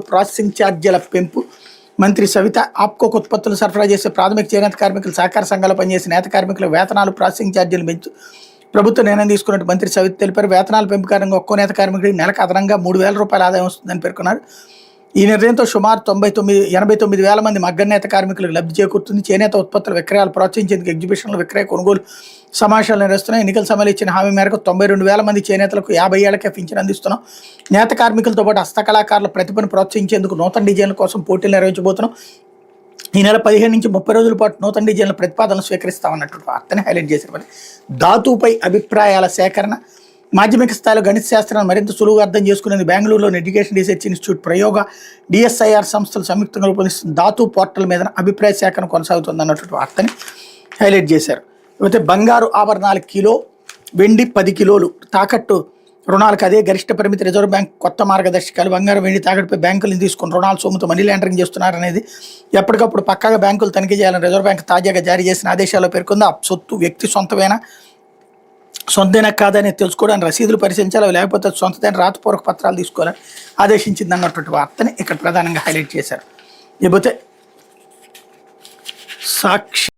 Processing ఛార్జీల పెంపు. మంత్రి సవిత ఆప్కోకు ఉత్పత్తులు సరఫరా చేసే ప్రాథమిక చేనేత కార్మికులు సహకార సంఘాలు పనిచేసే నేత కార్మికుల వేతనాలు ప్రాసెసింగ్ ఛార్జీలు పెంచు ప్రభుత్వం నిర్ణయం తీసుకున్నట్టు మంత్రి సవిత తెలిపారు. వేతనాల పెంపు కారణంగా ఒక్కో నేత కార్మికుడికి నెలకు అదనంగా 3,000 రూపాయల ఆదాయం వస్తుందని పేర్కొన్నారు. ఈ నిర్ణయంతో సుమారు 89,000 మంది మగ్గనేత కార్మికులకు లబ్ధి చేకూరుతుంది. చేనేత ఉత్పత్తుల విక్రయాలు ప్రోత్సహించేందుకు ఎగ్జిబిషన్లు, విక్రయ కొనుగోలు సమావేశాలు నిర్వహిస్తున్నాయి. ఎన్నికల సమయంలో ఇచ్చిన హామీ మేరకు 92,000 మంది చేనేతలకు 50 ఏళ్లకే పింఛను అందిస్తున్నాం. నేత కార్మికులతో పాటు హస్తకళాకారుల ప్రతిభను ప్రోత్సహించేందుకు నూతన డిజైన్ల కోసం పోటీలు నిర్వహించబోతున్నాం. ఈ నెల 15 నుంచి 30 రోజుల పాటు నూతన డిజైన్ల ప్రతిపాదనలు స్వీకరిస్తామన్నట్టు వార్తని హైలైట్ చేశారు. ధాతుపై అభిప్రాయాల సేకరణ. మాధ్యమిక స్థాయిలో గణిత శాస్త్రాన్ని మరింత సులువుగా అర్థం చేసుకునేది బెంగళూరులోని ఎడ్యుకేషన్ రీసెర్చ్ ఇన్స్టిట్యూట్ ప్రయోగ డిఎస్ఐఆర్ సంస్థలు సంయుక్తంగా రూపొందిస్తున్న ధాతు పోర్టల్ మీద అభిప్రాయ సేకరణ కొనసాగుతుంది అన్నటువంటి వార్తని హైలైట్ చేశారు. అయితే బంగారు ఆభరణాలు కిలో, వెండి 10 కిలోలు తాకట్టు రుణాలకు అదే గరిష్ట పరిమితి. రిజర్వ్ బ్యాంక్ కొత్త మార్గదర్శకాలు. బంగారం, వెండి తాకట్టుపై బ్యాంకులు తీసుకుని రుణాలు సొమ్ముతో మనీ లాండరింగ్ చేస్తున్నారనేది ఎప్పటికప్పుడు పక్కాగా బ్యాంకులు తనిఖీ చేయాలని రిజర్వ్ బ్యాంక్ తాజాగా జారీ చేసిన ఆదేశాల్లో పేర్కొంది. ఆ సొత్తు వ్యక్తి సొంతైనా కాదని తెలుసుకోవడానికి రసీదులు పరిశీలించాలి, లేకపోతే సొంతదైన రాతపూర్వక పత్రాలు తీసుకోవాలని ఆదేశించింది అన్నటువంటి వార్తని ఇక్కడ ప్రధానంగా హైలైట్ చేశారు. లేకపోతే సాక్షి